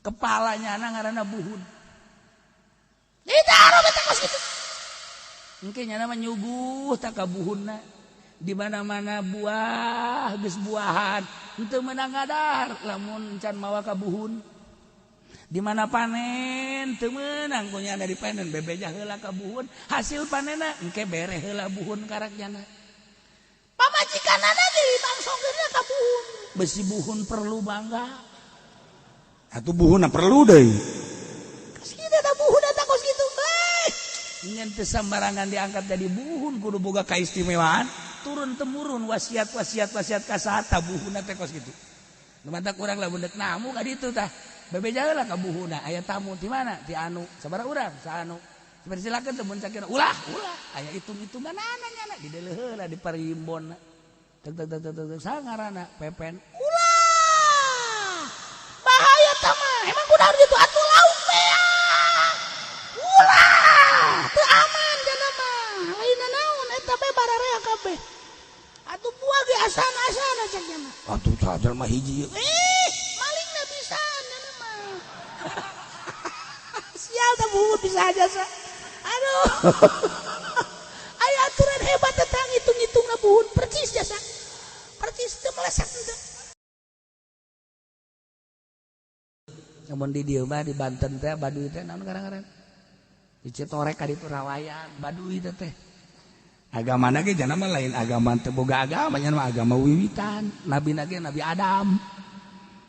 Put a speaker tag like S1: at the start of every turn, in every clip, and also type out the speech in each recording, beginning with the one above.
S1: kepalanya ngaranna buhun. Ditaruh eta kos kitu. Engke nya nama nyuguh tak ka buhunna. Di mana-mana buah geus buahan henteu meunang ngadar lamun can mawa ka buhun. Di mana panen teu meunang kunya dari panen bebeja heula ka buhun, hasil panenna engke bere heula buhun karakjana. Pamajikanana ge bangsongkeunna ka buhun. Besi buhun perlu bangga.
S2: Atuh buhunna perlu deui.
S1: Kasina da buhun eta kos kitu. Ngan teu sambarangan diangkat jadi buhun kudu boga kaistimewaan. Turun temurun wasiat kasata buhuna teh kos gitu. Nu mantak urang lamun deuk namu ka ditu tah. Bebeja heula ka buhuna, aya tamu di mana? Ti anu, sabaraha urang? Sa anu. Silakeun teh mun sakira ulah. Aya hitung-hitunganana nya di deuleu heula di parimbonna. Teg sa ngaranna pepen. Ulah. Bahaya tah mah. Emang kudu harus ditu atuh lauk bea. Ulah. Teu aman cenah mah. Lainna naon eta bae bararea kabeh. Atuh buah ge asana-asana cenah mah.
S2: Atuh saja mah hiji.
S1: Malingna bisa cenah mah. Sial tah buhun bisa aja sa. Aduh. Aya aturan hebat tentang hitung-hitungna buhun percis jasa. Percis teu meleset teu. Namun di dieu mah di Banten teh Baduy teh naon ngaran-ngaran? Di Citorek ka ditu rawayan Baduy teh.
S2: Agamana ge jangan mah lain agama teu boga agama nya mah agama wiwitan.
S1: Nabina ge Nabi Adam.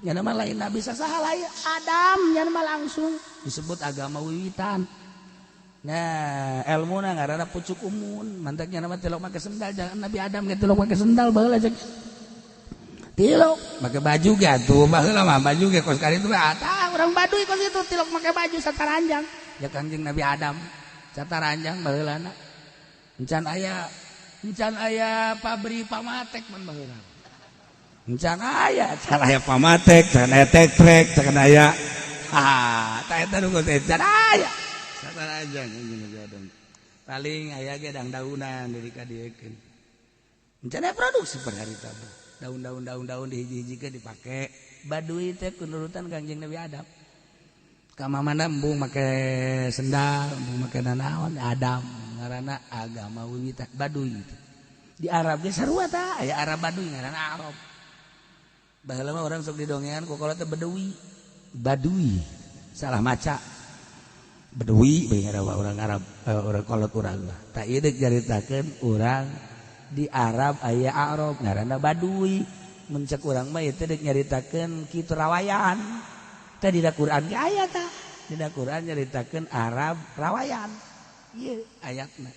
S1: Nya mah lain nabi sasaha lain Adam nya mah langsung disebut agama wiwitan. Nah, ilmuna ngaranna pucuk umun. Mantak nya mah tilok make sendal jangan Nabi Adam ge tilok make sendal baheula cek. Tilok make baju ge atuh baheula mah baju ge kos kali itu tah urang Baduy kos itu tilok make baju sataranjang. Ya Kangjeng Nabi Adam sataranjang baheulana. Encan aya pabrik pamatek mun baheula. Encan aya
S2: pamatek, can aya tek-trek, can aya
S1: tah eta nu geus encan aya. Sataranjang paling aya ge dang-daunan dari ka diekeun. Encan aya produksi per harita. Daun-daun di hiji-hiji dipake Baduy teh kunurutan Kangjeng Nabi Adam. Ka mamana embung make sendal, embung make nanaon Adam. Ngaranna agama wiwitan Baduy itu. Di Arab ge sarua tah aya Arab Baduy ngaranna Arab. Baheula mah urang sok didongean ku kolot teh Baduy. Salah maca. Beduwi bae ngaranna urang Arab, urang kolot urang mah. Tah ieu deuk jaritakeun urang di Arab aya Arab ngaranna Baduy. Mun cek urang mah ieu teh deuk nyaritakeun kitu rawayan. Tah dina Quran ge aya tah. Dina Quran nyaritakeun Arab rawayan. Iya ayatna.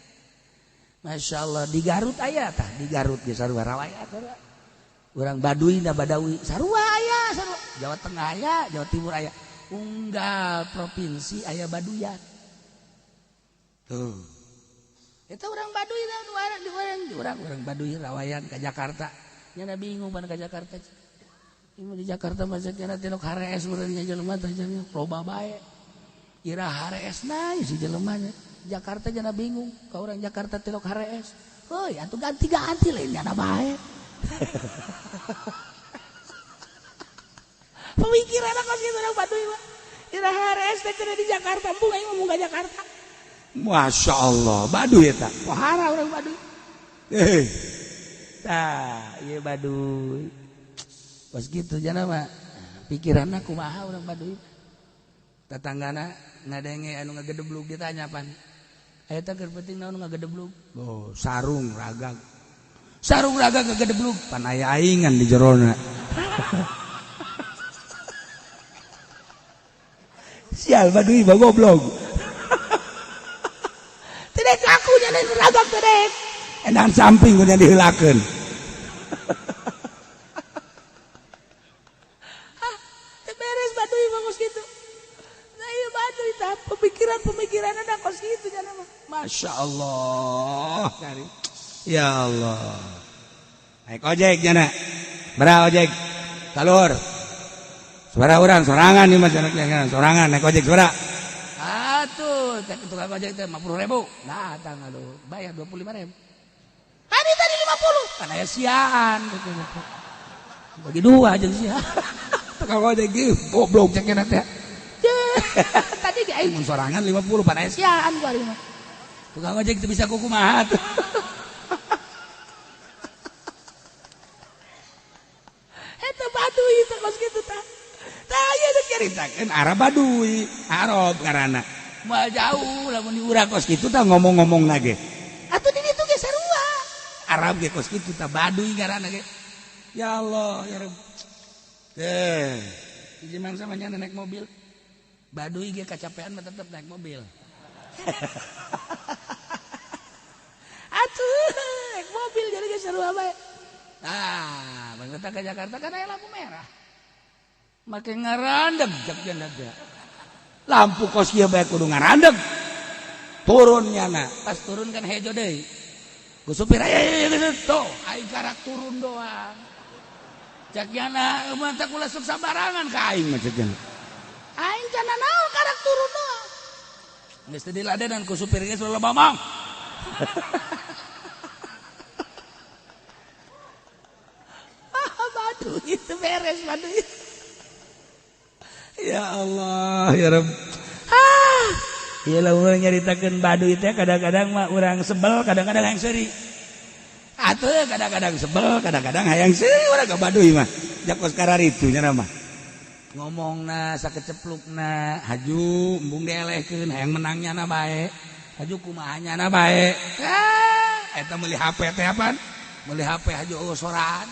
S1: Masya Allah di Garut aya tah di Garut ge sarua rawayan sarua. Urang Baduy na Badawi sarua aya sarua. Jawa Tengah aya, Jawa Timur aya. Unggal provinsi aya Baduyan. Tuh. Eta urang Baduy tah urang Baduy rawayan ka Jakarta. Nya bingung pan ka Jakarta. Ieu di Jakarta mah cenah tilok harees urang nya jelema teh cenah loba bae. Ira hareesna si jelema nya. Jakarta jana bingung ka urang Jakarta tilok harees. Heuy atuh ganti-ganti lain nya bae. Pemikiranna kos kitu urang Baduy mah. Ira harees teh cenah di Jakarta, embung aing ngomong ka Jakarta.
S2: Masya Allah Baduy eta.
S1: Pohara urang Baduy. Tah, ieu Baduy. Pas gitu jana mah pikiranna kumaha urang Baduy. Tetanggana ngadenge anu ngagedeblug ditanya pan. Aya teh keur penting naon ngagedeblug?
S2: Oh, sarung ragag. Sarung ragag ngagedeblug pan aya aingan di jerona.
S1: Sial Baduy mah goblok. Tidak aku nya ragag teh.
S2: Edan samping kudu diheulakeun.
S1: Beres Baduy mah kos kitu. Nah ieu Baduy tah pemikiran ada kos kitu nya mah.
S2: Masya Allah. Ya Allah. Naik ojek jana. Bera ojek. Talur. Suara orang sorangan nih mas sorangan naik ojek suara.
S1: Atuh, tukang ojek teh 50.000. Nah, tang aduh, bayar 25.000. Hari tadi 50. Kan aya siaan gitu. Bagi dua aja sia.
S2: Tukang ojek gitu goblok cek teh.
S3: Tadi ge aing
S2: Mun sorangan 50 pada es.
S3: siaan ku ari mah.
S2: Tukang ojek teu bisa kumaha tuh.
S3: Eta Baduy teh kos kitu tah.
S2: Tah ieu teh caritakeun Arab Baduy, Arab ngaranna. Moal jauh lamun di urang kos kitu tah ngomong-ngomongna ge.
S3: Atuh di ditu ge sarua.
S2: Arab ge kos kitu tah Baduy ngaranna ge. Ya Allah, ya Rabb. Hiji mangsa mah naik mobil. Baduy ge kacapean mah tetep naik mobil.
S3: Atuh naik mobil jadi ge sarua bae.
S2: Bang kita ke Jakarta kan aya lampu merah. Make ngarandeg jak jandaga. Lampu kos ieu bae kudu ngarandeg. Turun nyana, pas turun kan hejo deui. Ku supir aya tuh, aing karak turun doang. Jak nyana mantap kula sok sabarangan ka aing mah ceuk.
S3: Aing cenah naon karak turun doang.
S2: Geus teu diladenan ku supir geus loba mamang.
S3: Baduy itu beres Baduy.
S2: Ya Allah, ya Rabb. Ieu lah urang nyaritakeun Baduy teh kadang-kadang mah urang sebel, kadang-kadang hayang seuri. Atuh kadang-kadang sebel, kadang-kadang hayang seuri urang ka Baduy mah. Jakos kararitu nya mah. Ngomongna sakeceplukna, haju embung dielehkeun hayang menangnya na bae. Haju kumahanya na bae. Eta meuli HP teh apaan? Meuli HP haju eueuh soran.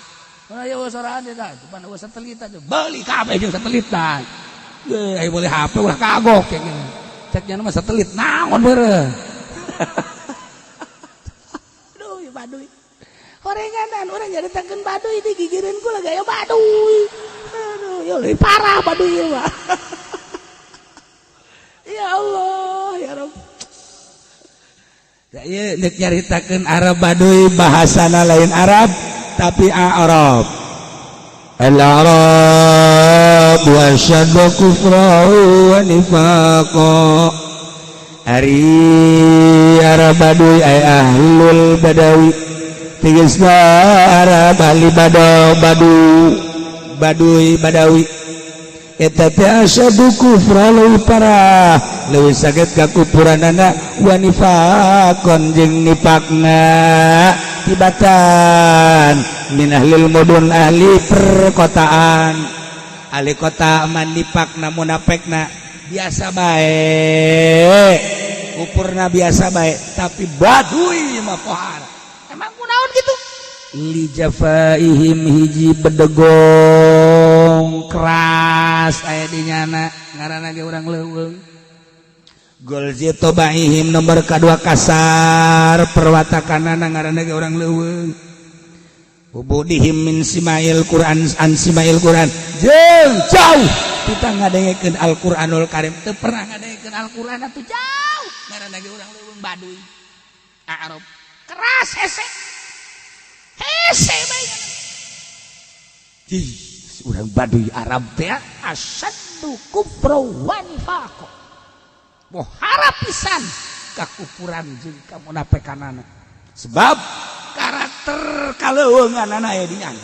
S2: Mana eueuh soran eta? Cuman eueuh satelit aja. Beuli kabeh jeung satelit tah. Aya meuli HP ulah kagok kayak gini. Ceknya mah satelit naon beureuh.
S3: Aduh, ya Baduy. Horenganan urang nyaritakeun Baduy digigireun ku lagi aya Baduy. Aduh, ya leuwih parah Baduy ieu mah. Ya Allah, ya Rabb.
S2: Da ieu deuk nyaritakeun Arab Baduy bahasana lain Arab tapi Arab. Al-Arab wa syaddu kufra wa nifaqa. Ari Arab Baduy ay ahlul Badawi. Tegasna Arab ahli Baduy Badawi. Eta teh asyaddu kufra leuwih parah, leuwih saged kakupuranana wa nifaqan jeung nifaqna tibatan min ahlil mudun ahli perkotaan. Ahli kota man nifaqna munafekna biasa bae, upurna biasa bae, tapi Baduy mah pohara.
S3: Emang kunaon gitu?
S2: Li jafaihim hiji bedegong keras aya di nyana ngaranna ge urang leuweung. Golzi tobaihim nomor kadua kasar perwatakanana ngaranna ge urang leuweung. Ubudihim min simail Quran an simail Quran jeung jauh kita ngadengekeun Al-Qur'anul Karim teu pernah ngadengekeun Al-Qur'an atuh jauh ngaranna ge urang leuweung Baduy Arab
S3: Keras hese. Hese bae.
S2: Urang Baduy Arab teh
S3: Asyaddu kufra wa nifaqa.
S2: mohara pisan kakupuran jeung kamunafekanana sebab karakter kaleuweunganana aya di nyana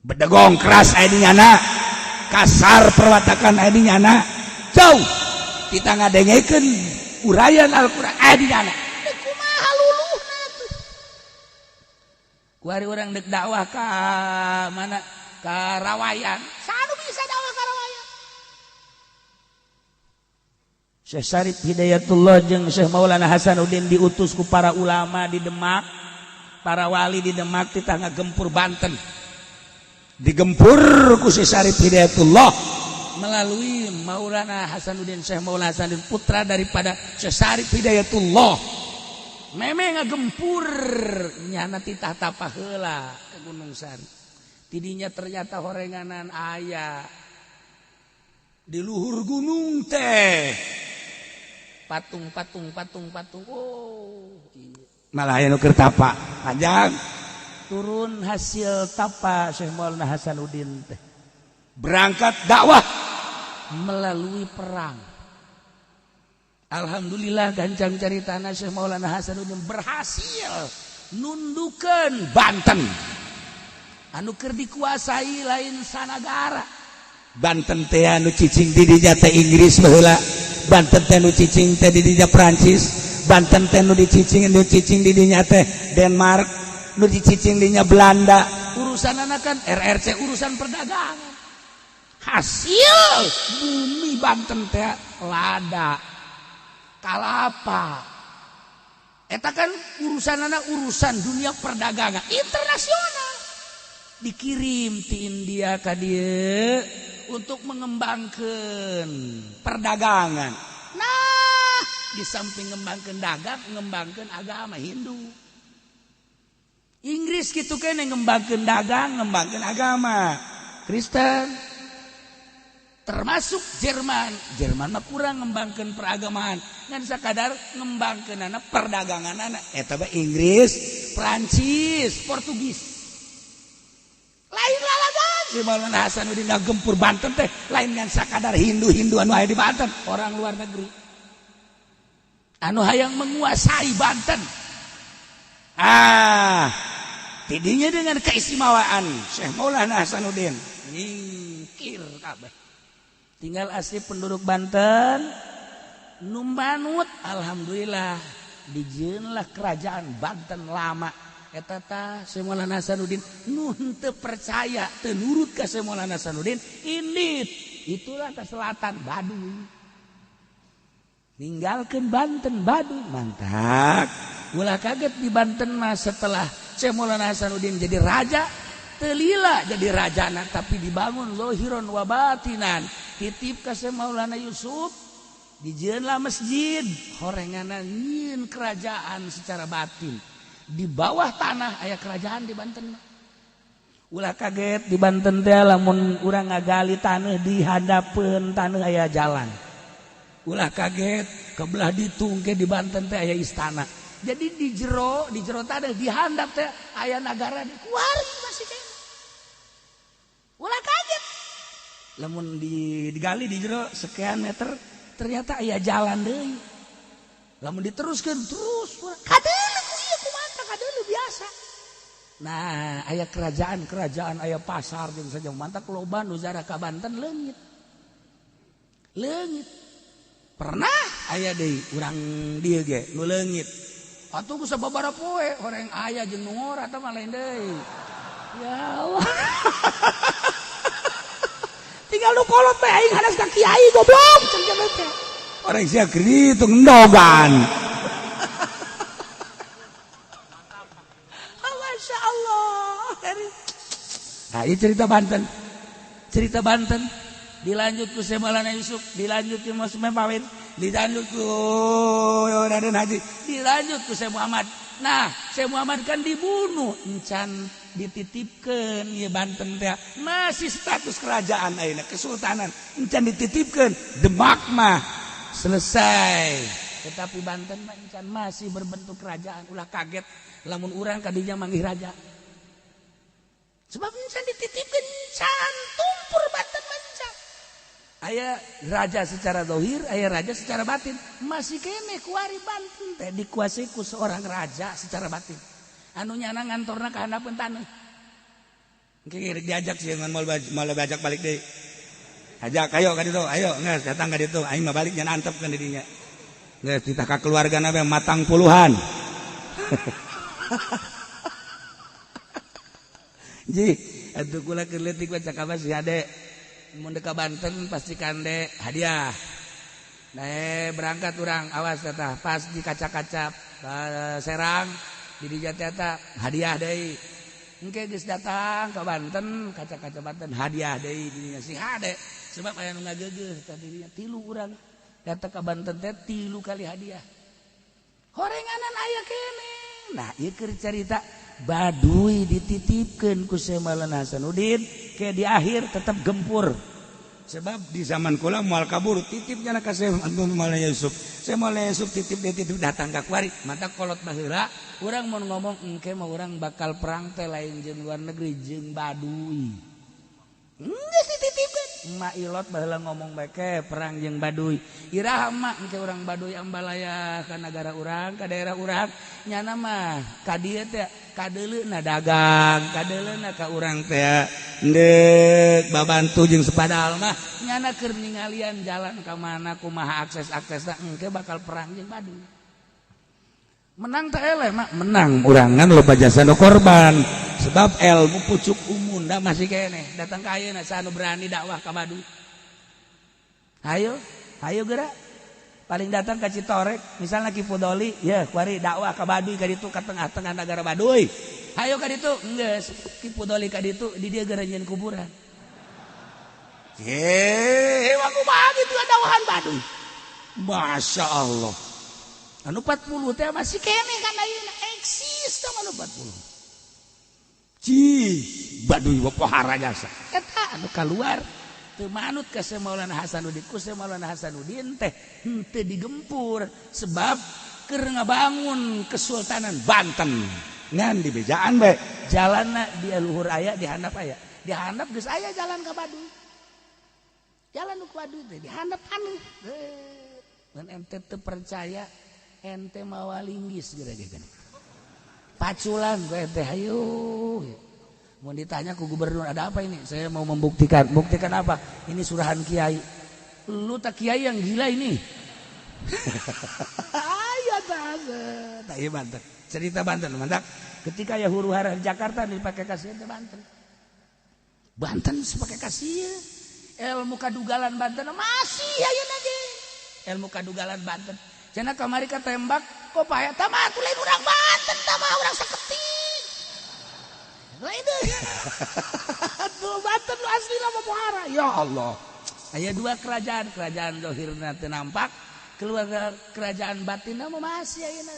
S2: bedegong keras aya di nyana kasar perwatakan aya di nyana jauh kita ngadengekeun urayan Al-Qur'an aya di nyana
S3: Kumaha luluhna tuh.
S2: kuari urang deuk dakwah ka mana ka Rawayan
S3: Sanu bisa dakwah ka Rawayan.
S2: Syekh Syarif Hidayatullah jeung Syekh Maulana Hasanuddin diutus ku para ulama di Demak, para wali di Demak titah ngagempur Banten. Digempur ku Syekh Syarif Hidayatullah melalui Maulana Hasanuddin, Syekh Maulana Hasanuddin putra daripada Syekh Syarif Hidayatullah. Meme ngagempur nyana titah tapah heula ke Gunung Sari. Tidinya ternyata horenganan aya di luhur gunung teh. Patung. Oh, iya. Malah aya nu keur tapa panjang. Turun hasil tapa Syekh Maulana Hasanuddin teh. Berangkat dakwah melalui perang. Alhamdulillah gancang caritana Syekh Maulana Hasanuddin berhasil nundukeun Banten. Anu keur dikuasai lain sanagara. Banten teh anu cicing di dinya teh Inggris baheula, Banten teh anu cicing teh di dinya Prancis, Banten teh nu dicicing di dinya teh Denmark, nu dicicing dinya Belanda.
S1: Urusan anak kan RRC urusan perdagangan. Hasil bumi Banten teh lada kalapa. Eta kan urusan anak urusan dunia perdagangan internasional. Dikirim ti India ka dieu untuk mengembangkan perdagangan. Nah, di samping ngembangkan dagang, ngembangkan agama Hindu. Inggris gitu kan ngembangkan dagang, ngembangkan agama Kristen. Termasuk Jerman mah kurang ngembangkan peragamaan ngan sakadar ngembangkan anak perdagangan anak eta bae Inggris, Prancis, Portugis. Lain lalagan si Maulana Hasanuddin gempur Banten teh lain ngan sakadar Hindu anu aya di Banten, orang luar negeri anu hayang menguasai Banten. Tidinya dengan keistimewaan Syekh Maulana Hasanuddin nyingkir kabeh. Tinggal asli penduduk Banten numbanut alhamdulillah dijieunlah kerajaan Banten lama eta tah Syekh Maulana Hasanuddin nu teu percaya teu nurut ka Syekh Maulana Hasanuddin indit itulah ke selatan Baduy ninggalkeun Banten Baduy mantap ulah kaget di Banten mah setelah Syekh Maulana Hasanuddin jadi raja telila jadi rajana tapi dibangun zohiron wa batinan titip ka Syekh Maulana Yusuf dijieunlah masjid horenganan nyieun kerajaan secara batin di bawah tanah aya kerajaan di Banten. Ulah kaget di Banten teh lamun urang ngagali tanah di hadapeun tanah aya jalan. Ulah kaget kebelah ditungke di Banten teh aya istana. Jadi di jero tanah di handap teh aya nagara di kuari masih teh. Ulah kaget. Lamun digali di jero sekian meter ternyata aya jalan deui. Lamun diteruskeun terus kadeuleu ku ieu kumaha kadeuleu biasa. Nah, aya kerajaan, aya pasar jeung saja mantap loba nu zara ka Banten leungit. Leungit. Pernah aya deui urang dieu ge nu leungit. Atuh ku sababaraha poe horeng aya jeung nu ngora tah mah lain deui. Ya Allah. Tinggal lu kolot teh aing hadas ka kiai goblok cenah cenah teh.
S2: Orang sia kitu ngendogan.
S1: Masya Allah.
S2: Nah, ini cerita Banten.
S1: Cerita Banten dilanjut ku Syekh Maulana Yusuf, dilanjut ku Mas Mempawin, dilanjut ku Raden Haji, dilanjut ku Syekh Muhammad. Nah, Syekh Muhammad kan dibunuh, encan dititipkeun ieu Banten teh masih status kerajaan ayeuna kesultanan, encan dititipkeun Demak mah selesai. Tetapi Banten mah encan masih berbentuk kerajaan. Ulah kaget lamun urang ka dinya manggih raja. Sebab encan dititipkeun encan tumpur Banten mah encan. Aya raja secara zahir, aya raja secara batin. Masih kene kuari Banten teh dikuasai ku seorang raja secara batin. Anu nyana ngantorna ka handapeun taneuh. Engke diajak sih ngan mal bajak balik deui. Ajak ayo ka ditu, ayo geus datang ka ditu, aing mah balik nyan antepkeun di dinya. Geus kita ka keluargana we matang puluhan. Ji, atuh kula keur leutik baca kabar si Ade. Mun ka Banten pasti kande hadiah. Nah, berangkat urang awas tah pas di kaca-kaca Serang di dinya teh hadiah deui. Engke geus datang ka Banten, kaca-kaca Banten hadiah deui di dinya si Ade. Sebab aya nu ngageugeuh tah dirinya 3 urang datang ka Banten teh 3 kali hadiah. Horenganan aya kene. Nah, ieu keur carita Baduy dititipkeun ku Syekh Maulana Hasanuddin ke di akhir tetap gempur. Sebab di zaman kula moal kabur titipnya ka Syekh Maulana Yusuf. Syekh Maulana Yusuf titip datang ka kuari. Mata kolot baheula urang mun ngomong engke mah urang bakal perang teh lain jeung luar negeri jeung Baduy. Geus dititipkeun. Mak ilot baheula ngomong bae perang jeung Baduy. Iraha mah engke urang Baduy ambalaya ka negara urang, ka daerah urang, nyana mah ka dieu teh kadeleuna dagang, kadeleuna ka urang teh ndek babantu jeung sepadal mah nyana keur ningalian jalan ka mana kumaha akses-aksesna engke bakal perang jeung Baduy. Menang teh eleh mah menang urang ngan loba jasa nu korban sebab ilmu pucuk umunda masih keneh datang ka ayeuna sanu berani dakwah ka Baduy. Hayo geura paling datang ke Citorek misalnya Ki Pudoli ya kuari dakwah ka Baduy ka ditu ka tengah-tengah negara Baduy. Hayo ka ditu geus Ki Pudoli ka ditu di dieu geura nyieun kuburan. Hewa kumaha kitu dawahan Baduy. Masya Allah. Anu 40 teh masih kene kan ayeuna eksis teh anu 40. Cih, Baduy pohara jasa. Eta anu kaluar teu manut ka Maulana Hasanuddin ku Maulana Hasanuddin teh henteu digempur sebab keur ngabangun Kesultanan Banten. Ngan di bejaan bae jalanna di luhur aya di handap aya. Di handap geus aya jalan ka Baduy. Jalan nu ka Baduy teh di handap anu. Mun ente teu percaya ente mawa linggis gara-gara paculan gue ente hayo mau ditanya ku gubernur ada apa ini saya mau membuktikan apa ini surahan kiai lu tak kiai yang gila ini ayo tak iya Banten cerita Banten mantap ketika ya huru hara di Jakarta dipakai kasih ente Banten sepakai kasih ilmu kadugalan Banten masih ayo lagi ilmu kadugalan Banten cenah kamari ka tembak kok paya tah mah lain urang Banten tah mah urang saketing. Lain deui. Tuh Banten lu asli mah pohara. Ya Allah. Aya dua kerajaan zahirna teu nampak, keluarga kerajaan batinna mah masih ayeuna.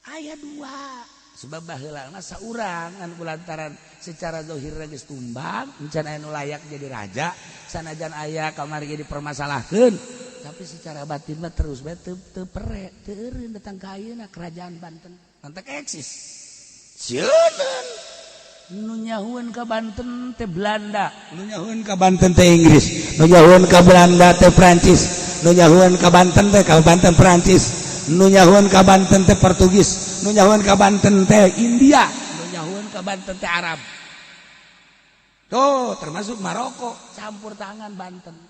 S1: Aya dua. Sebab baheula mah saurang anu kulantaran secara zahirna geus tumbang, encan aya nu layak jadi raja, sanajan aya kamari jadi permasalahkeun. Tapi secara batin mah terus bae teu perek teu eureun datang ka ayeuna kerajaan Banten nantek eksis sieun nu nyahueun ka Banten teh Belanda nu nyahueun ka Banten teh Inggris nu nyahueun ka Belanda teh Prancis nu nyahueun ka Banten teh ka Banten Prancis nu nyahueun ka Banten teh Portugis nu nyahueun ka Banten teh India nu nyahueun ka Banten teh Arab tuh termasuk Maroko campur tangan Banten.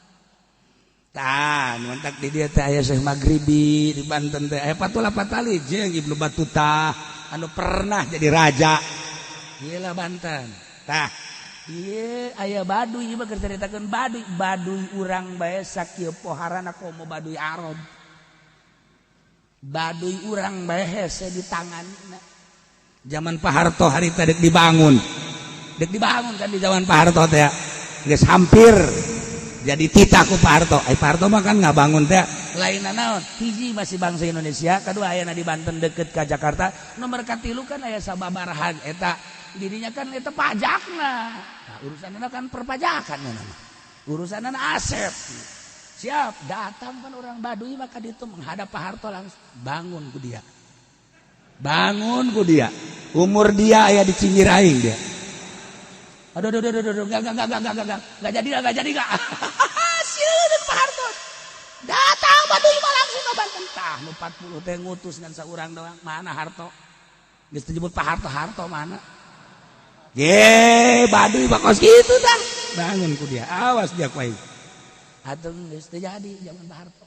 S1: Tah, mantak di dia teh aya Syekh Maghribi di Banten teh aya Patula Patali jeung Ibnu Battuta anu pernah jadi raja. Ieu lah Banten. Tah, ieu aya Baduy ieu mah keur caritakeun Baduy urang bae sakieu poharana komo Baduy Arab. Baduy urang bae hese di tanganna. Zaman Pak Harto harita dek dibangun kan di zaman Pak Harto teh geus hampir jadi titah ku Pak Harto. Pak Harto mah kan ngabangun teh lainna naon hiji masih bangsa Indonesia kedua aya di Banten deket ka Jakarta nomor katilu kan aya sababarahan eta dirinya kan eta pajakna nah, urusanna kan perpajakan nama urusanna aset siap datang kan orang Baduy maka ditu menghadap Pak Harto langsung bangun ku dia umur dia aya di Cingiraing dia aduh enggak jadi sieun Pak Harto datang Baduy mah langsung ke Banten tah nu 40 teh ngutus ngan saurang doang mana Harto geus disebut Pak Harto mana ge Baduy bakos kitu tah bangun ku dia awas dia kuai atuh geus teu jadi zaman Pak Harto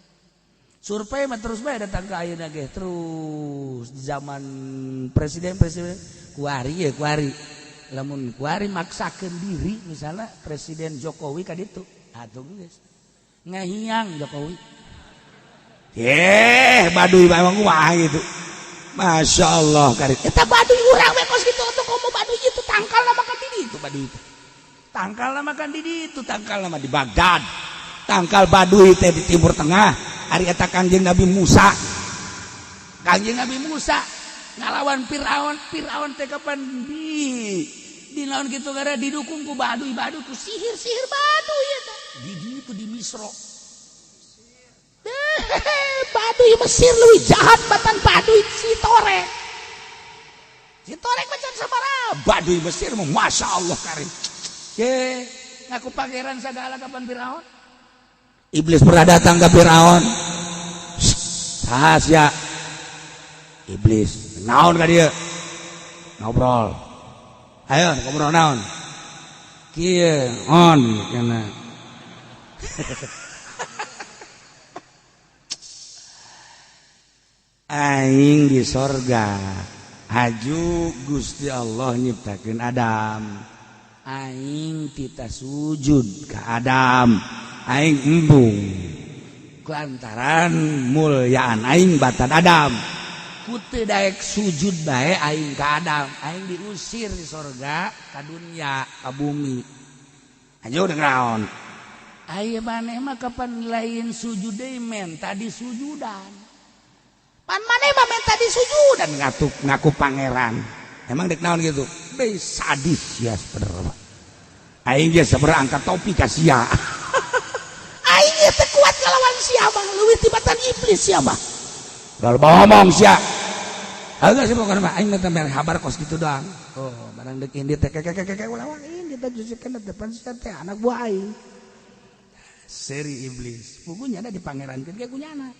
S1: survei mah terus bae datang ka ayeuna ge terus di zaman presiden kuari lamun kuari maksakeun diri misalnya Presiden Jokowi ka ditu atuh geus ngahiang Jokowi Baduy memang wah gitu Masya Allah karit eta Baduy urang we kos kitu atuh komo Baduy itu tangkal nama kan di ditu Baduy tangkal nama kan di ditu tangkal nama di Baghdad tangkal Baduy teh di Timur Tengah ari eta Kangjeng Nabi Musa ngalawan Firaun teh kapan di naon kitu gara didukung ku Baduy ku sihir Baduy eta di ditu di Misra Baduy Mesir leuwih jahat batan Baduy Citorek macan sabaraha Baduy Mesir mah Masya Allah karim ngaku pangeran sagala kapan Firaun iblis pernah datang ke Firaun rahasia iblis naon ka dieu
S2: ngobrol. Ayo ngobrol naon? Kieu on kana. Aing di sorga haju Gusti Allah nyiptakeun Adam. Aing kita sujud ke Adam. Aing embung kulantaran mulyaan aing batan Adam. Ku teu daek sujud bae aing ka Adam. Aing diusir di sorga ka dunya ka bumi. Haju deung naon? Aya maneh mah kapan lain sujud deui men tadi sujudan. Pan maneh mah minta disujudan ngaku pangeran. Emang dek naon gitu? Be sadis ya sebenarnya. Aing ge sabaraha angkat topi ka sia. Aing ge teu kuat ngalawan sia mah, leuwih tibatan iblis sia mah. Kalau ngomong sia. Agak sih pokoknya mah aing mah teh habar kos gitu doang. Oh, barang dek indi teh keke ulah indi teh jusikeun depan sia teh anak buah aing. Seri iblis. Pugunya ada di pangerankeun ge kunyana.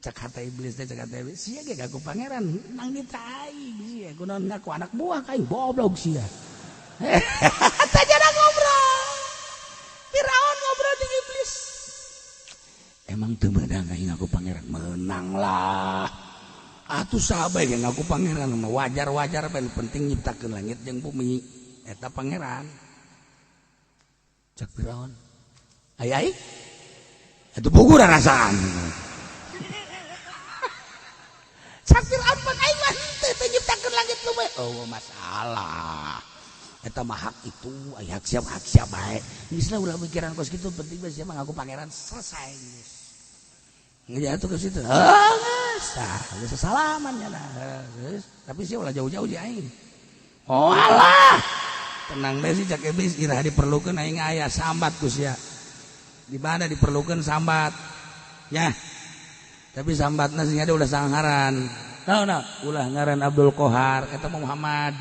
S2: Cek hata iblis teh cek hata iblis sia ge gaku pangeran nang ditai sia kunaon ngaku anak buah kaing goblok sia. Tah jana ngobrol. Firaun ngobrol jeung iblis. Emang teu meunang aing ngaku pangeran meunang lah. Atuh saha ge ngaku pangeran mah wajar-wajar bae penting nyiptakeun langit jeung bumi eta pangeran. Cek Firaun. Ai atuh pugu rasaan. Sakir ampun aing mah teu nyiptakeun langit bumi. Oh masalah. Eta mah hak itu, aya hak siap bae. Geusna ulah pikiran kos kitu penting bae sia mah ngaku pangeran selesai geus. Ngejatuh ke situ. Geus. Geus salaman nya geus. Tapi sia ulah jauh-jauh di aing. Oh alah. Tenang bae sih cak iblis irah diperlukeun aing aya sambat ku sia. Di mana diperlukeun sambat. Ya. Tapi sambatna sing ada ulah sangaran. Nah, ulah ngaran Abdul Qahar eta Muhammad.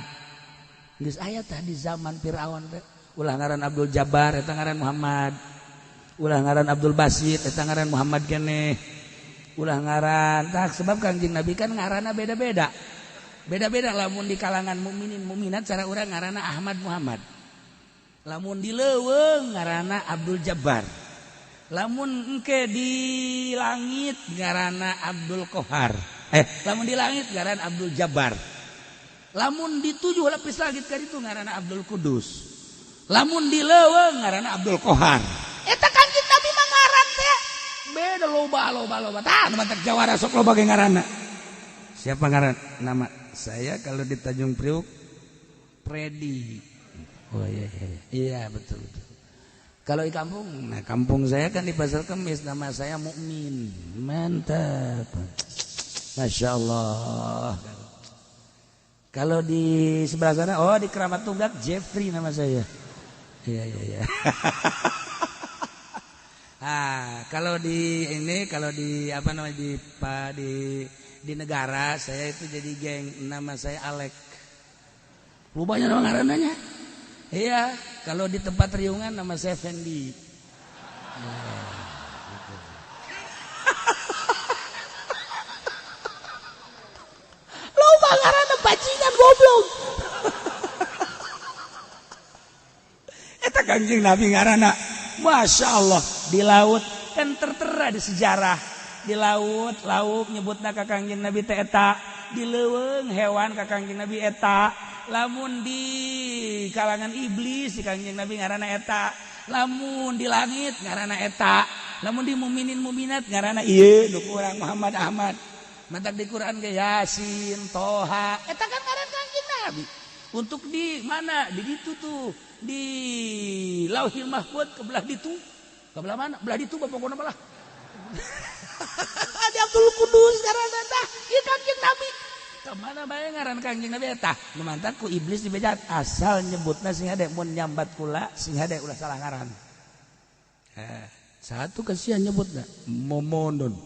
S2: Geus aya tah di zaman Firaun teh. Ulah ngaran Abdul Jabbar eta ngaran Muhammad. Ulah ngaran Abdul Basit eta ngaran Muhammad keneh. Ulah ngaran tah sebab Kangjeng Nabi kan ngaranna beda-beda. Beda-beda lamun di kalangan mukminin mukminat cara urang ngaranna Ahmad Muhammad. Lamun di leuweung ngaranna Abdul Jabbar. Lamun engke di langit ngaranna Abdul Qahar. Lamun di langit ngaranna Abdul Jabbar. Lamun di 7 lapis langit ka ditu ngaranna Abdul Qudus. Lamun di leuweung ngaranna Abdul Qahar. Eta Kangjeng Nabi mah ngaran teh beda loba. Tah nu mantak jawara sok loba ge ngaranna. Siapa ngaran? Nama saya kalau di Tanjung Priuk Predi. Oh iya. Iya betul. Kalau di kampung, nah kampung saya kan di Pasar Kemis, nama saya Mukmin. Mantap. Masya Allah. Kalau di sebelah sana, oh di Keramat Tunggak Jeffrey nama saya. Iya. Kalau di ini, kalau di apa namanya di negara saya itu jadi geng, nama saya Alek. Lubanya nama ngarananya. Iya, kalau di tempat riungan nama saya Fendi. Gitu. Lo ngaranna bajingan goblok. Eta Kangjeng Nabi ngaranna Masya Allah di laut kan tertera di sejarah. Di laut nyebutna ka Kangjeng Nabi teh eta. Di leuweung hewan ka Kangjeng Nabi eta. Lamun di kalangan iblis di Kangjeng Nabi ngaranna eta. Lamun di langit ngaranna eta. Lamun di mukminin mukminat ngaranna ieu nu urang Muhammad Ahmad. Mantak di Quran ge Yasin, Toha. Eta kan ngaran Kangjeng Nabi. Untuk di mana? Di ditu tuh. Di Lauhil Mahfuz kebelah ditu. Kebelah mana? Belah ditu bapakna belah. Di Abdul Qudus ngaranna tah ieu Kangjeng Nabi. Kemana bae ngaran Kangjeng Nabi eta? Nu mantan ku iblis dibejat asal nyebutna sing hade mun nyambat kula sing hade ulah salah ngaran. Satu kasihan nyebutna Momondon.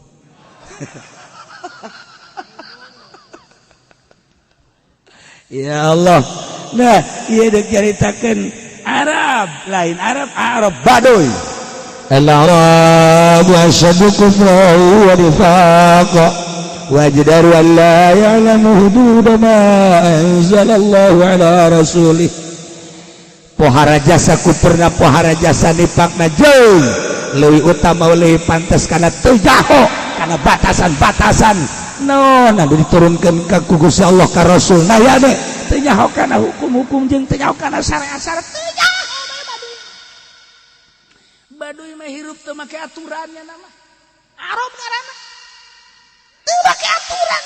S2: Ya Allah. Nah, ieu deuk caritakeun Arab, lain Arab Baduy. Al-Arab wa asyaddu kufra wa nifaqa wajdaru an la ya'lamu hudud ma anzalallahu ala rasulih. Pohara jasa ku pernah pohara jasa nipakna jauh leuwih utama leuwih pantes kana teu jaho kana batasan-batasan naon anu diturunkeun ka Gusti Allah ka Rasul nah ya teh teu nyaho kana hukum-hukum jeung teu nyaho kana syariat-syariat teu nyaho
S3: baduy mah hirup teu make aturannya nama Arab ngaranna teu make aturan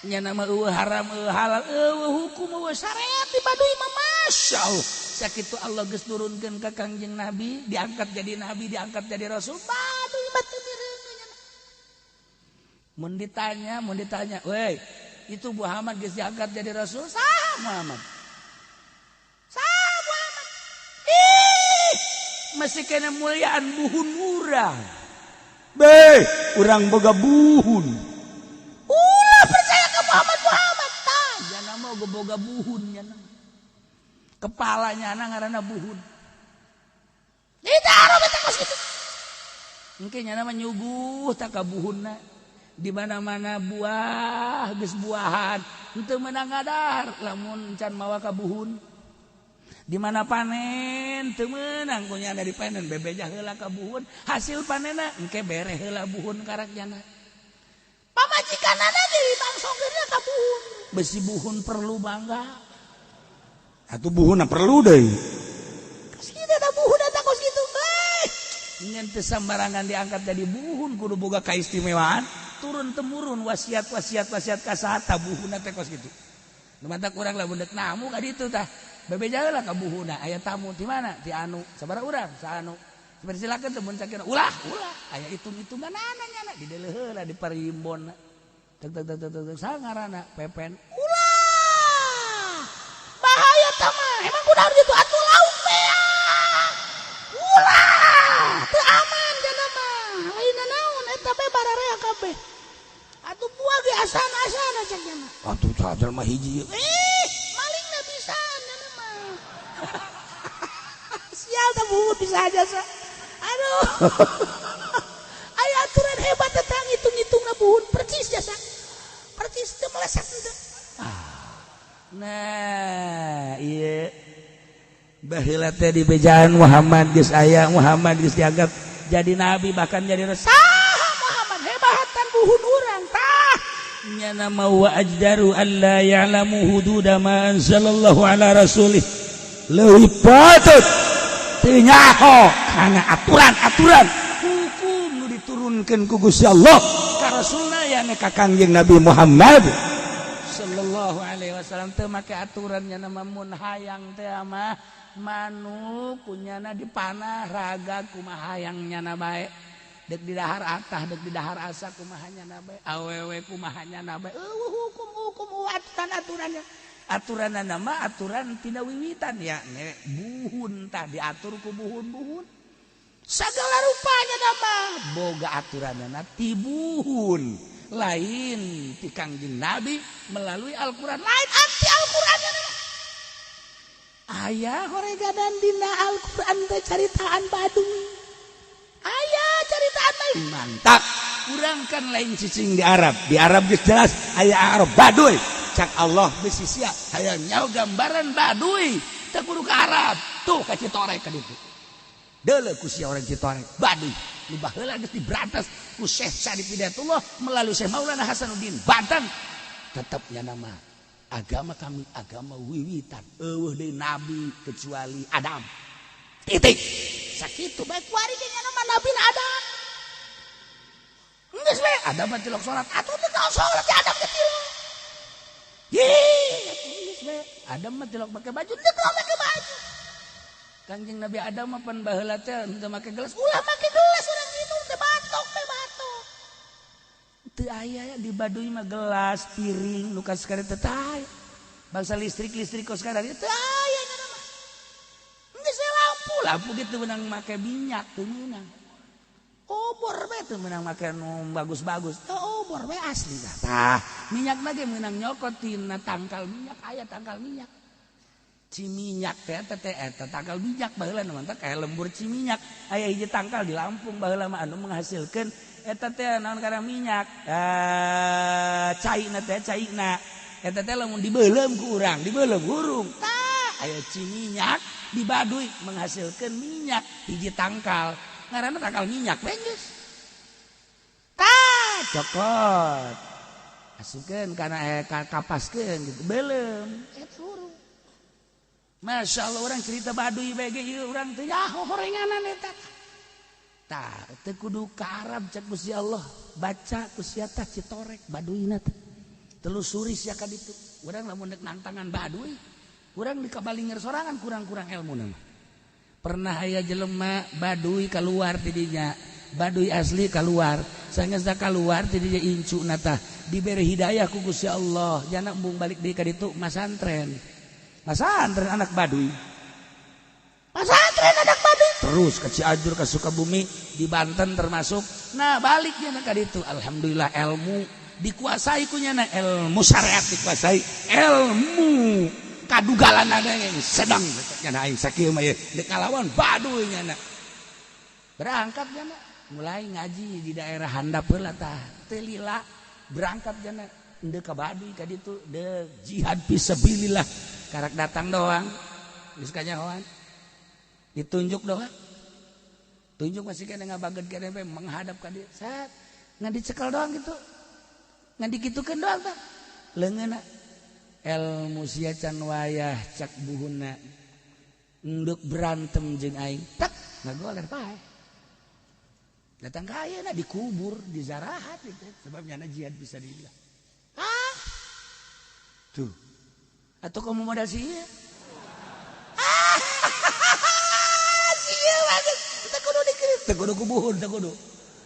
S3: nya nama eueuh haram eueuh halal eueuh hukum eueuh syariat di baduy mah masyaallah sakitu Allah geus turunkeun ka Kangjeng Nabi diangkat jadi nabi diangkat jadi rasul baduy mah teu mireungnya mun ditanya weh itu Muhammad geus diangkat jadi rasul saha Muhammad masih kena muliaan buhun urang
S2: urang boga buhun
S3: ulah percaya ke Muhammad tah jangan mau boga buhun nya kepalanya anak ngaranna buhun ditaruh eta kos kitu engke nya nama nyuguh tak ka buhunna di mana-mana buah geus buahan henteu meunang ngadar lamun can mawa ka buhun di mana panen teu meunang kunya dari panen bebeja heula ka buhun hasil panenna engke bere heula buhun karakjana pamajikanana deui bangsongkeunna ka buhun besi buhun perlu bangga
S2: atuh buhunna perlu deui
S3: kos kitu da buhun eta kos kitu nyen teu sambarangan diangkat jadi buhun kudu boga kaistimewaan turun temurun wasiat kasata buhunna teh kos kitu nu mata urang lamun deuk namu ka ditu tah bebeja heula ka buhuna aya tamu di mana di anu sabaraha urang saanu persilakeun teh mun sakira ulah aya hitung-hitunganana nya di deuleu heula di parimbon teg saha ngaranna pepen ulah bahaya tah mah emang kudu gitu atuh lauk mea ulah teu aman cenah mah lain naon eta bae bararea kabeh atuh buah ge asana-asana cek cenah
S2: atuh sadel mah hiji
S3: malingna bisa sial tak buhun bisa aja sa aduh aya aturan hebat tentang hitung-hitung na buhun percis jasa percis teu meleset teu nah iya baheula teh di bejaan Muhammad geus aya Muhammad geus dianggap jadi nabi bahkan jadi rasul Muhammad hebatan buhun urang tah nya nama wa ajdaru alla ya'lamu hududa ma anzalallahu ala rasulih leuwih patut teu nyaho kana aturan-aturan hukum nu diturunkeun ku Gusti Allah ka rasulna ya ka Kangjeng Nabi Muhammad sallallahu alaihi wasallam teu make aturan nya nama mun hayang teh mah manuk kunyana dipanah raga kumaha hayangnya na bae dek di dahar atah dek di dahar asa kumahanya na bae awewe kumahanya na bae hukum aturan-aturannya aturan nama aturan tina wiwitan ya buhun tah diatur ku buhun segala rupanya nama boga aturanana ti buhun lain ti Kangjeng Nabi melalui Al-Qur'an lain anti Al-Qur'annya nama aya horegadan dina Al-Qur'an teh caritaan baduy aya caritaan bae mantap urang kan lain cicing di Arab geus jelas aya Arab baduy cak Allah bisi sia hayang nyao gambaran baduy teu kudu ka Arab tuh ka Citorek ka ditu deuleu ku sia orang Citorek baduy nu baheula geus diberantas ku Syekh Syarif Hidayatullah melalui Syekh Maulana Hasanuddin Banten tetepnya nama agama kami agama wiwitan eueuh deui nabi kecuali Adam titik sakitu bae kuari ge nama nabi Adam geus we Adam mah tilok salat atuh teu salat Adam teh tilok Adam mah tilok pakai baju, dia tilok pakai baju. Kangjeng Nabi Adam mah pan baheula teh henteu make gelas, ulah make gelas urang kitu teh batok. Teu aya di baduy mah gelas, piring, nu ka sakari teh tah. Bangsa listrik kos sakari teu aya nya mah. Geus lampu gitu menang make minyak teu meunang. Obor we teu meunang make nu bagus-bagus. Teu obor we asli tah. Minyak ge meunang nyokot tina tangkal minyak aya tangkal minyak. Ciminyak tangkal minyak baheula mantap kayak lembur Ciminyak aya hiji tangkal di Lampung baheula mah anu menghasilkeun eta teh naon kana minyak caina eta teh lamun dibeulem ku urang dibeulem hurung tah aya Ciminyak di Baduy menghasilkeun minyak hiji tangkal ngaranna tangkal minyak we geus tah cokot asupkeun kana kapaskeun gitu beulem eta hurung. Masya Allah orang cerita Baduy bege ieu urang teh horenganan eta. Tah teu kudu ka Arab cek Gusti Allah, baca ku sia tah Citorek Baduyna teh. Telusuri sia ka ditu. Urang lamun dek nantangan Baduy, urang dikabalinger sorangan kurang-kurang ilmuna mah. Pernah aya jelema Baduy kaluar ti dinya, Baduy asli kaluar. Saenggeus da kaluar ti dinya incuna tah dibere hidayah ku Gusti Allah, jana embung balik deui ka ditu masantren. Masantren anak Baduy. Masantren anak Baduy. Terus ke Cianjur ke Sukabumi di Banten termasuk. Nah baliknya ka ditu. Alhamdulillah ilmu dikuasai kunyana ilmu syariat dikuasai. Ilmu kadugalan ada yang sedang nya aing sakieu mah deuk kalawan Baduy nya. Berangkat nya mulai ngaji di daerah handap heula tah. Teu lila berangkat nya deuk ka Baduy ka ditu deuk jihad fisabilillah. Karak datang doang, geus kanyahoan, ditunjuk doang, tunjuk masih kena ngabaget kena menghadap ka dia, saat ngan dicekel doang gitu, ngan dikitukeun doang tah, leungeunna ilmu sia can wayah cak buhunna, enduk berantem jeung aing, tak ngagoler pae, datang ka ayeuna dikubur, dizarahat gitu, sebabnya jihad bisa dibilang, tuh. Atau kamu modal sih? Sia banget. Teu kudu dikirim, teu kudu kubuhun, teu kudu.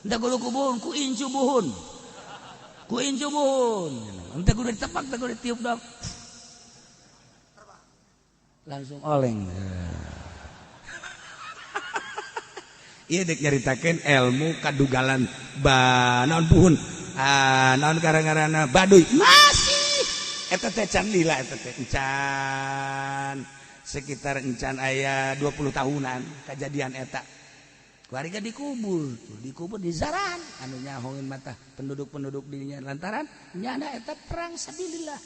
S3: Teu kudu kubuhun, ku incu buhun. Ku incu buhun. Teu kudu ditepak, teu kudu ditiup dong. Langsung oleng. Ieu dek nyaritakeun ilmu kadugalan naon buhun. Naon gara-garana Baduy. Masih eta teh can lila eta teh encan sekitar encan aya 20 tahunan kejadian eta. Kuarega dikubur di zaran anu nyahoeun mata penduduk-penduduk dinya lantaran nyana eta perang sabilillah.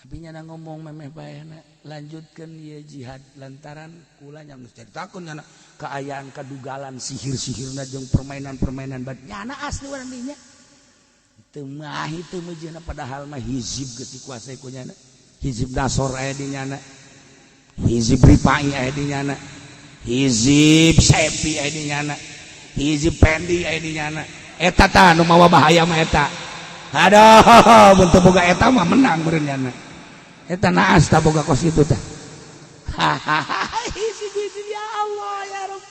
S3: Tapi nyana ngomong memeh baeuna lanjutkeun ieu jihad lantaran kula nya geus caritakeun nyana kaayaan kadugalan sihir-sihirna jeung permainan-permainan bad nyana asli urang dinya. Temah itu mejana padahal mah hizib geus dikuasai ku nyana. Hizib Nasor aya di nyana. Hizib Rifai aya di nyana. Hizib Sepi aya di nyana. Hizib Pendi aya di nyana. Eta tah nu mawa bahaya mah eta. Aduh, mun teu boga eta mah menang beureun nyana. Eta naas tah boga kos kitu tah. Hizib ya Allah ya Rabb.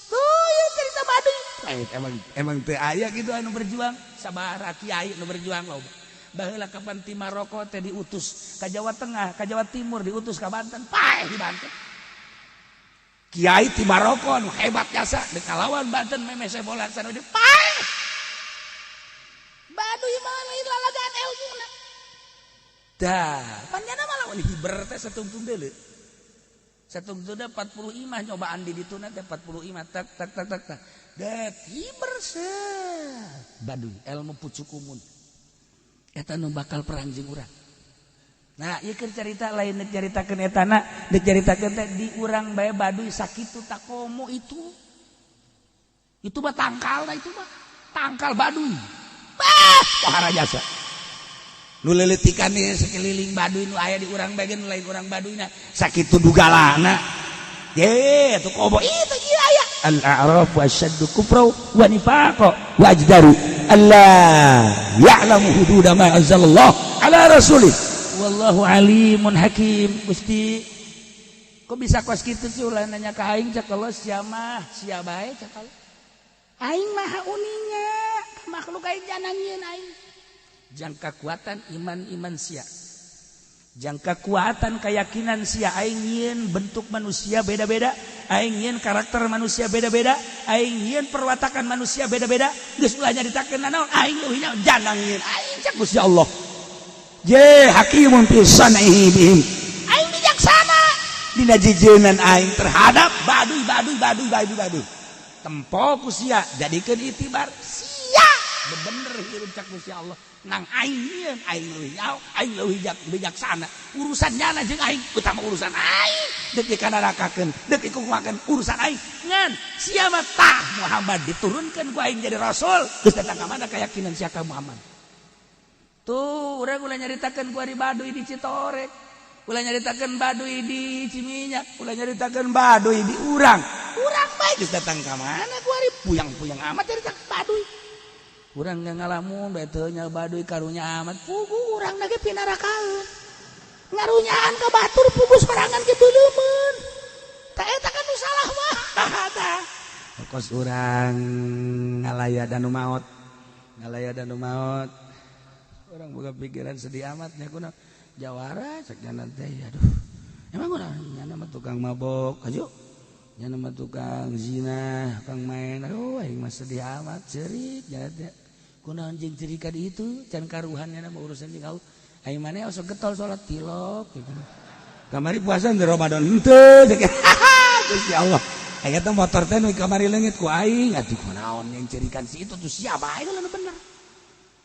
S3: Tuh ya cerita Baduy. Emang teu aya gitu anu berjuang. Sabaraha kiai nu berjuang loba. Baheula kapan ti Maroko teh diutus ka Jawa Tengah, ka Jawa Timur diutus ka Banten, paeh di Banten. Kiai ti Maroko nu hebat jasa deuk kalawan Banten memeh sebolan sana di paeh. Baduy mah lain lalagaan ilmuna. Dah, panjana mah lawan hiber teh satungtung deuleu. Satungtung 40 imah nyobaan di dituna teh 40 imah tak. Dat hiber Baduy ilmu pucuk umun eta nu bakal perang jeung urang. Nah ieu keur carita lain deuk caritakeun etana deuk caritakeun teh di urang bae Baduy sakitu takomo itu mah tangkalna itu mah tangkal Baduy pahara jasa nu leuleutikkan ieu sakeliling Baduy nu aya di urang bae nu lain urang Baduyna sakitu dugalana ye tu kobo itu kieu aya al-a'raf wa asyaddu kufra wa nifaqa wa ajdaru Allah ya'lamu hududa ma anzalallah ala rasulih wallahu alimun hakim. Gusti kok bisa kos kitu sih ulah nanya ka aing cak Allah sia mah sia bae cak Allah aing maha uninya makhluk aing jangan nyieun aing jang kekuatan iman sia jang kekuatan keyakinan sia aing nyieun bentuk manusia beda-beda aing nyieun karakter manusia beda-beda aing nyieun perwatakan manusia beda-beda geus ulah nyaritakeun naon aing euy jangan nyieun aing cak Gusti Allah je hakimun fi sanaihi bihim aing bijaksana
S2: dina jijenan aing terhadap baduy tempo ku sia jadikeun itibar sia bener hirup cak ku sia Allah nang aing leuwih bijaksana urusannya jeung aing utama urusan aing deuk dikanarakakeun deuk ikumakeun urusan aing ngan sia mah tah Muhammad diturunkeun ku aing jadi rasul geus datang ka mana keyakinan sia ka Muhammad tuh urang ulah nyaritakeun ku ari baduy di Citorek ulah nyaritakeun baduy di Ciminyak ulah nyaritakeun baduy di urang bae geus datang ka mana ku ari puyang-puyang amat nyarita baduy urang ngalamun bae teu nya baduy karunya amat pugu urang na ge pinarakaeun ngarunyaan ka batur pugu sorangan kitu leumeun tah eta kan nu salah mah tah kos urang ngalaya danu maot urang boga pikiran sedih amat nya kuna jawara cek jalan teh aduh emang urang nyana mah tukang mabok ajo nyana mah tukang zina tukang main aduh aing mah sedih amat ceurik jalan teh kunaon jeung ceurik ka ditu can karuhan nyana mah urusan jeung kau aing mane osok getol salat tilok gitu kamari puasa di Ramadan henteu Gusti Allah aya teh motor teh nu kamari leungit ku aing atuh kunaon yang ceurikan si itu tuh sia bae nu bener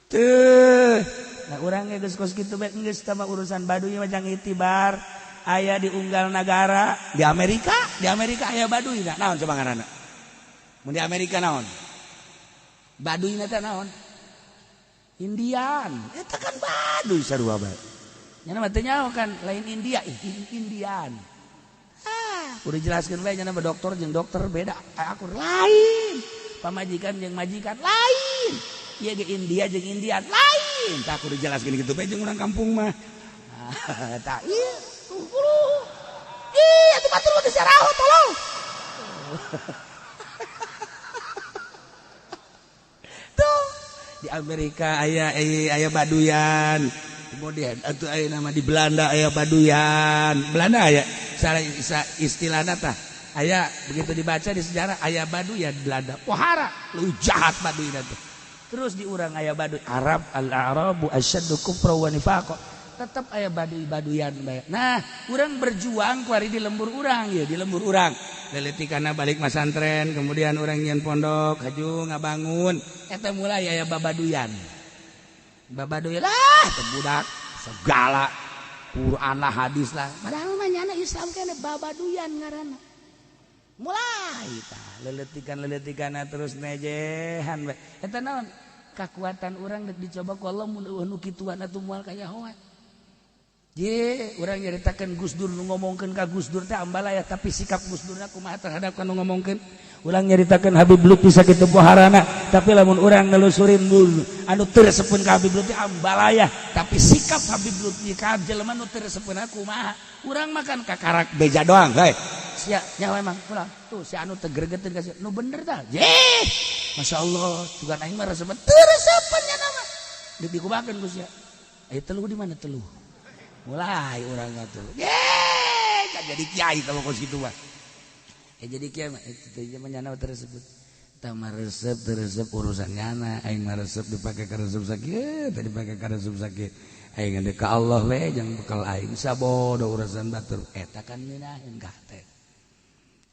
S2: teu nah urang geus kos kitu bae geus tama urusan baduy mah jang itibar aya di unggal nagara di Amerika aya baduy naon coba ngaranna mun di Amerika naon baduy teh naon Indian eta kan baduy sarua bae nya mah teu nyaho kan lain India Indian udah jelaskeun bae nya mah dokter jeung dokter beda aku lain pamajikan jeung majikan lain ieu ge India jeung Indian lain tah kudu jelaskeun kitu bae jeung urang kampung mah tah ieu atuh batur mah disaraho tolong tuh di Amerika aya baduyan kemudian atuh aya nama di Belanda aya baduyan Belanda aya istilahna tah aya begitu dibaca di sejarah aya baduyan Belanda pohara leuwih jahat baduyna teh terus di urang aya baduy Arab al-Arabu asyaddu kufra wa nifaqa tetep aya baduy-baduyan bae nah urang berjuang ku ari di lembur urang ya di lembur urang leletikana balik masantren kemudian urang nyieun pondok haju ngabangun eta mulai aya babaduyan lah teh budak segala Quran lah hadis lah padahal mah nyana Islam kene babaduyan ngaranna mulai tah leletikan-leletikana terus nejehan bae eta naon kakuatan urang geus dicoba ku Allah mun eueuh nu kituan atuh moal kaya hoat ye urang nyaritakeun Gus Dur nu ngomongkeun ka Gus Dur teh ambalaya tapi sikap Gus Durna kumaha terhadap kanu ngomongkeun urang nyaritakeun Habib Lutfi sakitu poharana tapi lamun urang nelusurin anu teu resepkeun ka Habib Lutfi ambalaya tapi sikap Habib Lutfi ka jelema nu teu resepkeun kumaha urang makan kakarak beja doang heuy sia nya memang ulah tuh si anu teu gregeteun ka sia nu bener tah ye masyaallah juga aing mah resep teu resepkeun nya mah deuk dikubakeun ku sia aya teluh di mana teluh mulai urang atuh ye jadi kiai kalau kos kitu mah jadi kiai mah itu mah nyana tersebut tah mah resep urusan nyana aing mah resep dipake ka resep sakieu teh dipake ka resep sakieu aing ngade ka Allah we jeung bekal aing sabodo urusan batur eta kan ngeunaheun ka teh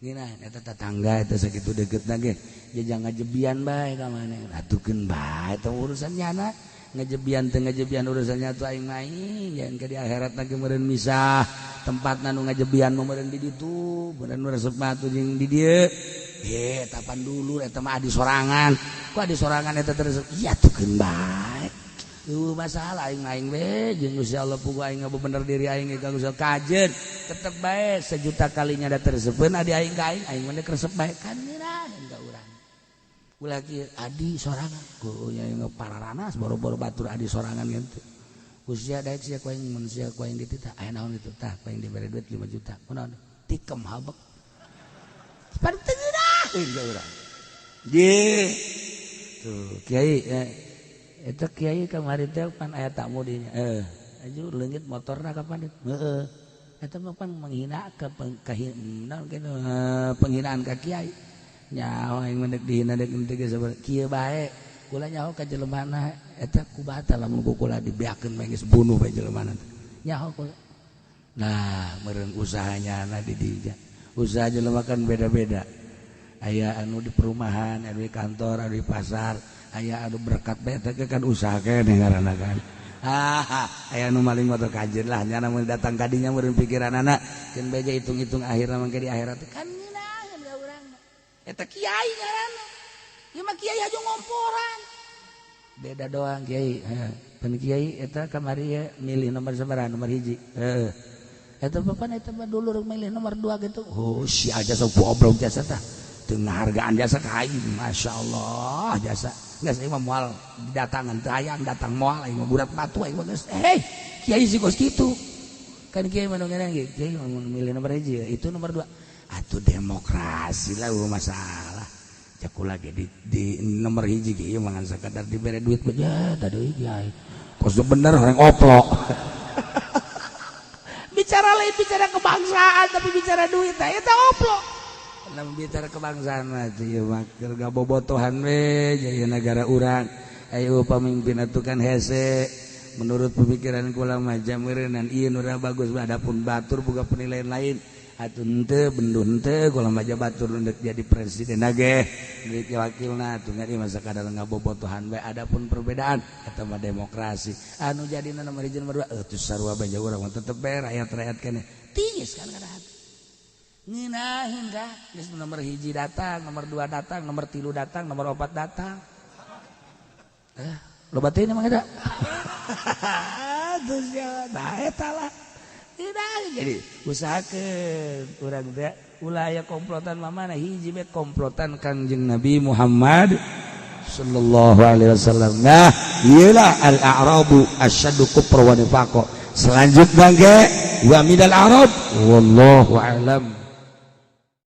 S2: ngeunaheun eta tetangga eta sakitu deuketna ge ye jangan ngajebian bae ka maneh atukeun bae teh urusan nyana ngajebian urusannya tuh aing main yang ke di akhirat lagi meureun misah tempat nu ngajebian mah meureun di ditu meureun resep mah tuh jeung di dieu tapan dulu eta mah adi sorangan ku adi sorangan eta terus iya tukeun bae masalah aing we jeung Gusti Allah pugu aing bener diri aing ka Gusti kajeun tetep bae sejuta kalinya da terseupeun adi aing ka aing mah resep bae kan ngeunaheun ka urang ulah kieu adi sorangan ku nya pararanas boro-boro batur adi sorangan kitu ku sia daek sia ku aing manusia ku aing dititah aya naon kitu tah ku aing dibere duit 5 juta kunaon tikem habek pada teu ngeunaheun ka urang ye tuh kiai eta kiai kamari teh pan aya tamu dinya aju leungit motorna kapan heueuh eta mah pan menghina ka penghinaan ka kiai nyaho aing mendek dihina dek teh geus kieu bae kula nyaho ka jelemana eta kubaha lamun kula dibeakeun bae geus bunuh bae jelemana nyaho kula
S1: nah meureun usahanya na di dinya usaha jelema kan beda-beda aya anu di perumahan anu di kantor anu di pasar aya anu berkat bae teh kan usaha keneh ngaranna kan aya anu maling motor kajen lah nya mun datang ka dinya meureun pikiranna keun beja hitung-hitung akhirna mangke di akhirat kan ngeunaheun ka urang eta kiai ngaranna ieu mah kiai hajo ngomporan beda doang kiai pan kiai eta kamari ya milih nomor sabaraha nomor hiji eta papan eta mah dulur milih nomor 2 gitu oh si aja sok goblok jasa tah teu ngahargaan jasa ka aing masyaallah jasa geus ieu mah moal didatangan teu hayang datang moal aing mah budak batu aing mah geus kiai si kos kitu kan kiai mah ngeunaheun ge kiai milih nomor hiji itu nomor 2 atuh demokrasi lah masalah jaku lagi di nomor hiji ge ieu mangan sakadar dibere duit bae da deui kiai kos bener orang oplok bicara lain bicara kebangsaan tapi bicara duit eta oplok lamun bicara kebangsaan mah ieu mah keur gabobotohan we jadi negara urang ayo pamimpin atuh kan hese menurut pemikiran kula mah jameureun ieu nu bagus adapun batur boga penilaian lain atuh henteu bendun teu kula mah batur untuk jadi presiden ge jadi wakilna atuh ngari masa kadar ngabobotohan bae adapun perbedaan eta mah demokrasi anu jadina nomor 1 nomor 2 teu sarua bae urang mah tetep bae rakyat-rakyat keneh tingis kan kada ngeunaheun ka geus nomor 1 datang nomor 2 datang nomor 3 datang nomor 4 datang loba teh mah eta aduh sia nah eta lah jadi usahakeun urang teh ulah aya komplotan mamana hiji bae komplotan Kangjeng Nabi Muhammad sallallahu alaihi wasallam. Nah, ielah al-a'rabu asyaddu kufra wa nifaqo. Selanjutnya ge wa minal a'rab wallahu a'lam.